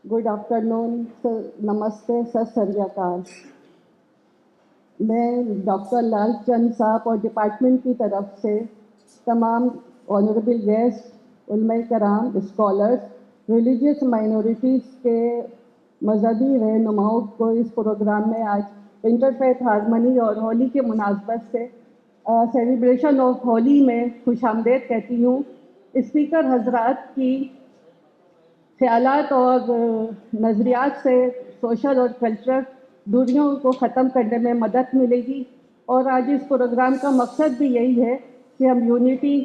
Good afternoon sir, नमस्ते, सत श्री अकाल। मैं डॉक्टर लालचंद साहब और डिपार्टमेंट की तरफ से तमाम ऑनरेबल गेस्ट, उलमा कराम, स्कॉलर्स, रिलीजियस माइनॉरिटीज़ के मजहबी रहनुमाओं को इस प्रोग्राम में आज इंटरफेथ हारमनी और होली के मुनासबत से सेलिब्रेशन ऑफ होली में खुशामदीद कहती हूँ। स्पीकर हजरात की ख्यालात और नज़रियात से सोशल और कल्चरल दूरियों को ख़त्म करने में मदद मिलेगी, और आज इस प्रोग्राम का मकसद भी यही है कि हम यूनिटी,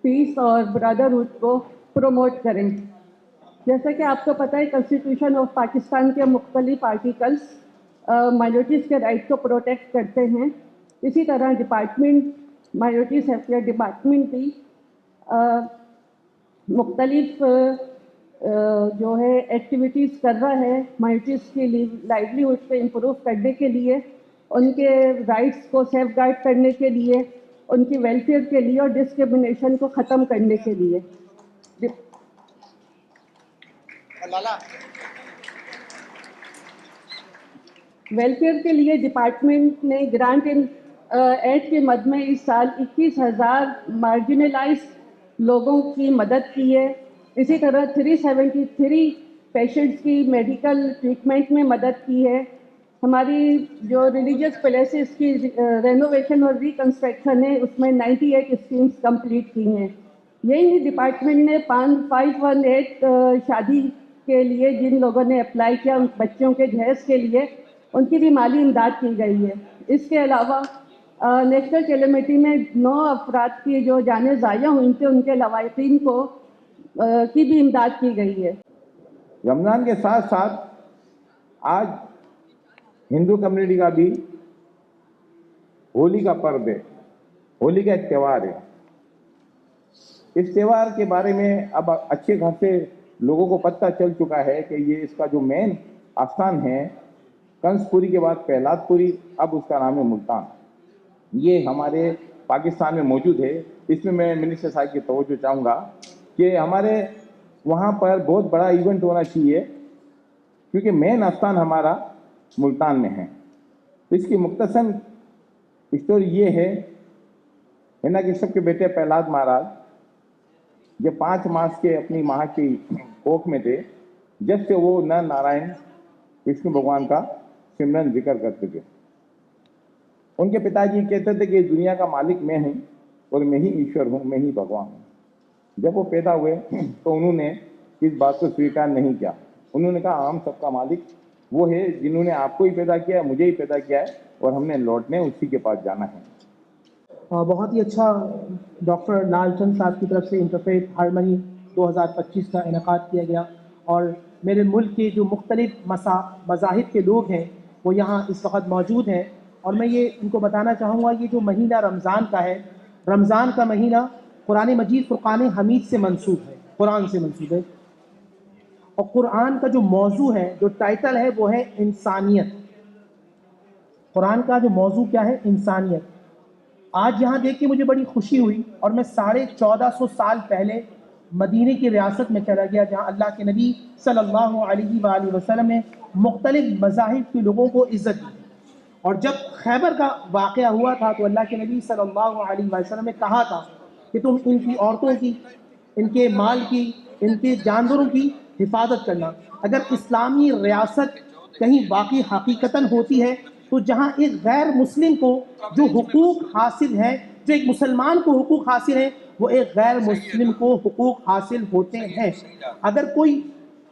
पीस और ब्रदरहुड को प्रमोट करें। जैसे कि आपको पता है, कॉन्स्टिट्यूशन ऑफ पाकिस्तान के मुख्तलिफ आर्टिकल्स माइनॉरिटीज़ के राइट को प्रोटेक्ट करते हैं। इसी तरह डिपार्टमेंट, माइनॉरिटीज़ वेलफेयर डिपार्टमेंट भी मुख्तलिफ जो है एक्टिविटीज़ कर रहा है माइनॉरिटीज़ की लाइवलीहुड को इम्प्रूव करने के लिए, उनके राइट्स को सेफ गार्ड करने के लिए, उनकी वेलफेयर के लिए और डिस्क्रिमिनेशन को ख़त्म करने के लिए। वेलफेयर के लिए डिपार्टमेंट ने ग्रांट इन एड के मद में इस साल 21,000 मार्जिनलाइज लोगों की मदद की है। इसी तरह 373 पेशेंट्स की मेडिकल ट्रीटमेंट में मदद की है। हमारी जो रिलीजियस प्लेसेस की रेनोवेशन और रिकंस्ट्रक्शन है, उसमें 98 स्कीम्स कंप्लीट की हैं। यही डिपार्टमेंट ने 518 शादी के लिए जिन लोगों ने अप्लाई किया, उन बच्चों के जहेज़ के लिए उनकी भी माली इमदाद की गई है। इसके अलावा नेशनल कैलेमिटी में 9 अफराद की जो जानें ज़ाया हुई थी, उनके लवाहिकीन को की भी इमदाद की गई है। रमज़ान के साथ साथ आज हिंदू कम्युनिटी का भी होली का पर्व है, होली का एक त्यौहार है। इस त्यौहार के बारे में अब अच्छे खासे लोगों को पता चल चुका है कि ये इसका जो मेन आस्थान है कंसपुरी के बाद पहलादपुरी, अब उसका नाम है मुल्तान। ये हमारे पाकिस्तान में मौजूद है। इसमें मैं मिनिस्टर साहब की तवज्जो चाहूँगा कि हमारे वहाँ पर बहुत बड़ा इवेंट होना चाहिए, क्योंकि मेन स्थान हमारा मुल्तान में है। तो इसकी मुख्तसर स्टोरी ये है, हिना किशप के बेटे प्रहलाद महाराज जब 5 मास के अपनी माँ की कोख में थे, जब से वो नर नारायण विष्णु भगवान का सिमरन जिक्र करते थे। उनके पिताजी कहते थे कि इस दुनिया का मालिक मैं हूँ और मैं ही ईश्वर हूँ, मैं ही भगवान हूँ। जब वो पैदा हुए तो उन्होंने इस बात को स्वीकार नहीं किया। उन्होंने कहा हम सबका मालिक वो है जिन्होंने आपको ही पैदा किया है, मुझे ही पैदा किया है, और हमने लौटने उसी के पास जाना है। बहुत ही अच्छा डॉक्टर लालचंद साहब की तरफ से इंटरफेथ हारमनी 2025 का इनेकाद किया गया, और मेरे मुल्क के जो मुख्तलिफ मज़ाहिब के लोग हैं वो यहाँ इस वक्त मौजूद हैं। और मैं ये इनको बताना चाहूँगा, ये जो महीना रमज़ान का है, रमज़ान का महीना कुरान मजीद फ़ुरक़ान हमीद से मंसूब है, कुरान से मंसूब है। और कुरान का जो मौजू है, जो टाइटल है, वो है इंसानियत। कुरान का जो मौजू क्या है? इंसानियत। आज यहाँ देख के मुझे बड़ी खुशी हुई, और मैं 1450 साल पहले मदीने की रियासत में चला गया, जहाँ अल्लाह के नबी सल्लल्लाहु अलैहि वसल्लम ने मुख्तलिफ मज़ाहिब के लोगों को इज़्ज़त दी। और जब खैबर का वाक़या हुआ था तो अल्लाह के नबी सल्लल्लाहु अलैहि वसल्लम ने कहा था कि तुम इनकी औरतों की, इनके माल की, इनके जानवरों की हिफाजत करना। अगर इस्लामी रियासत कहीं वाकई हकीकतन होती है तो जहाँ एक गैर मुस्लिम को जो हुकूक हासिल है, जो एक मुसलमान को हुकूक हासिल है, वो एक गैर मुस्लिम को हुकूक हासिल होते हैं। अगर कोई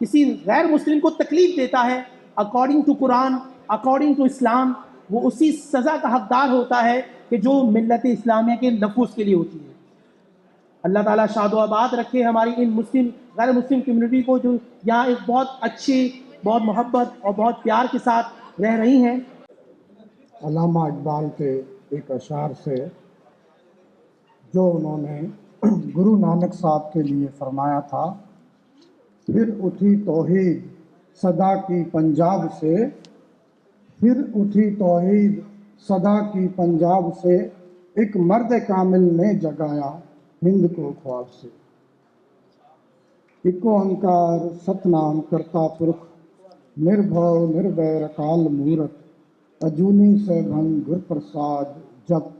किसी गैर मुस्लिम को तकलीफ देता है, according to Quran, according to Islam, वो उसी सज़ा का हकदार होता है कि जो मिल्लत इस्लामिया के नफूस के लिए होती है। अल्लाह ताला शादो आबाद रखे हमारी इन मुस्लिम गैर मुस्लिम कम्युनिटी को, जो यहाँ एक बहुत अच्छी, बहुत मोहब्बत और बहुत प्यार के साथ रह रही हैं। अल्लामा इकबाल के एक अशार से जो उन्होंने गुरु नानक साहब के लिए फरमाया था, फिर उठी तौहीद सदा की पंजाब से, फिर उठी तौहीद सदा की पंजाब से, एक मर्द कामिल ने जगाया हिंद को ख्वाब से। इको अंकार सतनाम करता पुरख निर्भव निर्वैर अकाल मूरत अजूनी से भन गुर प्रसाद जप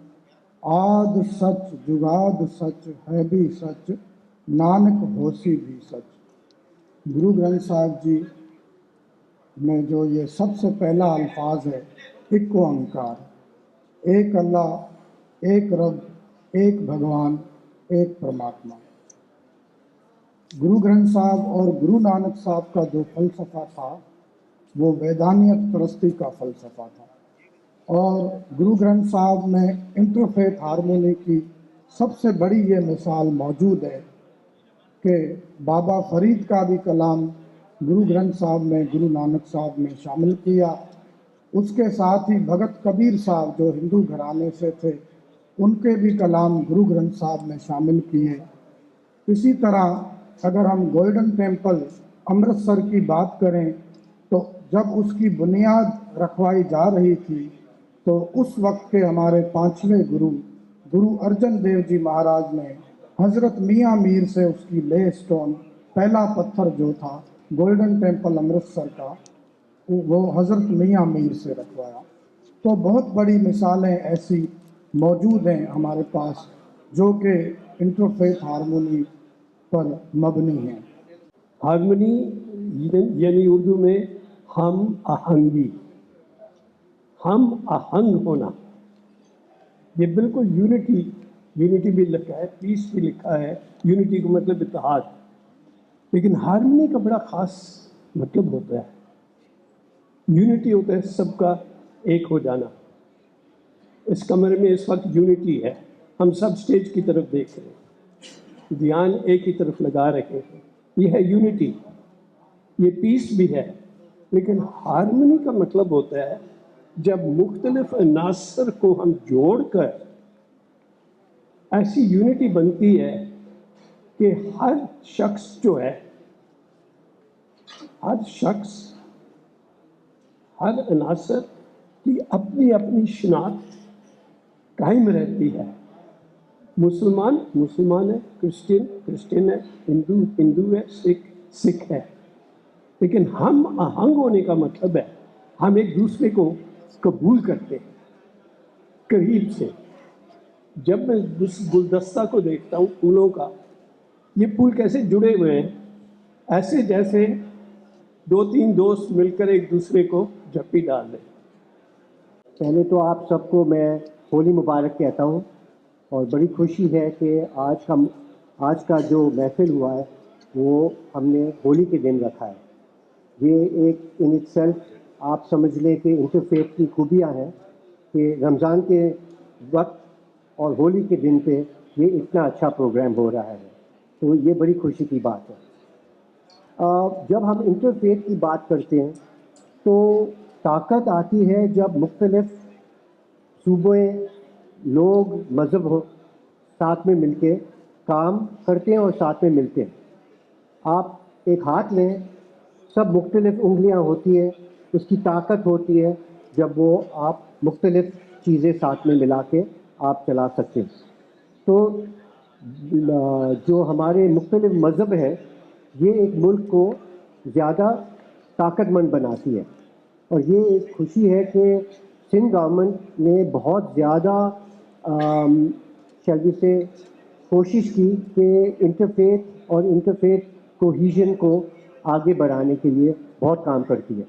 आद सच जुगाद सच है भी सच नानक होसी भी सच। गुरु ग्रंथ साहिब जी में जो ये सबसे पहला अल्फाज है इको अंकार, एक अल्लाह, एक रब, एक भगवान, एक परमात्मा। गुरु ग्रंथ साहब और गुरु नानक साहब का जो फ़लसफ़ा था वो वैधानियत परस्ती का फ़लसफ़ा था। और गुरु ग्रंथ साहब में इंटरफेथ हारमोनी की सबसे बड़ी ये मिसाल मौजूद है कि बाबा फरीद का भी कलाम गुरु ग्रंथ साहब में, गुरु नानक साहब में शामिल किया। उसके साथ ही भगत कबीर साहब जो हिंदू घराने से थे, उनके भी कलाम गुरु ग्रंथ साहब में शामिल किए। इसी तरह अगर हम गोल्डन टेम्पल अमृतसर की बात करें तो जब उसकी बुनियाद रखवाई जा रही थी तो उस वक्त के हमारे पांचवें गुरु अर्जन देव जी महाराज ने हज़रत मियाँ मीर से उसकी ले स्टोन, पहला पत्थर जो था गोल्डन टेम्पल अमृतसर का, वो हज़रत मियाँ मीर से रखवाया। तो बहुत बड़ी मिसालें ऐसी मौजूद हैं हमारे पास जो कि इंटरफेथ हारमोनी पर मबनी हैं। हारमोनी यानी उर्दू में हम आहंगी, हम आहंग होना, ये बिल्कुल यूनिटी भी लिखा है, पीस भी लिखा है। यूनिटी का मतलब इत्तेहाद, लेकिन हारमोनी का बड़ा ख़ास मतलब होता है। यूनिटी होता है सबका एक हो जाना। इस कमरे में इस वक्त यूनिटी है, हम सब स्टेज की तरफ देख रहे हैं, ध्यान एक ही तरफ लगा रहे हैं, ये है यूनिटी, ये पीस भी है। लेकिन हारमोनी का मतलब होता है जब मुख्तलिफ अनासर को हम जोड़कर ऐसी यूनिटी बनती है कि हर शख्स जो है, हर शख्स, हर अनासर की अपनी अपनी शिनाख्त कायम रहती है। मुसलमान है, क्रिश्चियन है, हिंदू है, सिख है। लेकिन हम आहंग होने का मतलब है हम एक दूसरे को कबूल करते हैं करीब से। जब मैं उस गुलदस्ता को देखता हूँ फूलों का, ये फूल कैसे जुड़े हुए हैं, ऐसे जैसे दो तीन दोस्त मिलकर एक दूसरे को झप्पी डाल दें। पहले तो आप सबको मैं होली मुबारक कहता हूँ और बड़ी खुशी है कि आज का जो महफिल हुआ है वो हमने होली के दिन रखा है। ये एक इन इटसेल्फ आप समझ लें कि इंटरफेथ की खूबियाँ हैं कि रमज़ान के वक्त और होली के दिन पे ये इतना अच्छा प्रोग्राम हो रहा है, तो ये बड़ी खुशी की बात है। जब हम इंटरफेथ की बात करते हैं तो ताकत आती है जब मुख्तलिफ सूबे, लोग, मज़हब हो साथ में मिलके काम करते हैं और साथ में मिलते हैं। आप एक हाथ लें, सब मुख्तलिफ उंगलियां होती है, उसकी ताकत होती है जब वो आप मुख्तलिफ चीज़ें साथ में मिला के आप चला सकते हैं। तो जो हमारे मुख्तलिफ मज़हब है ये एक मुल्क को ज़्यादा ताकतमंद बनाती है। और ये एक खुशी है कि सिंध गवर्नमेंट ने बहुत ज़्यादा शैली से कोशिश की कि इंटरफेथ कोहीजन को आगे बढ़ाने के लिए बहुत काम करती है।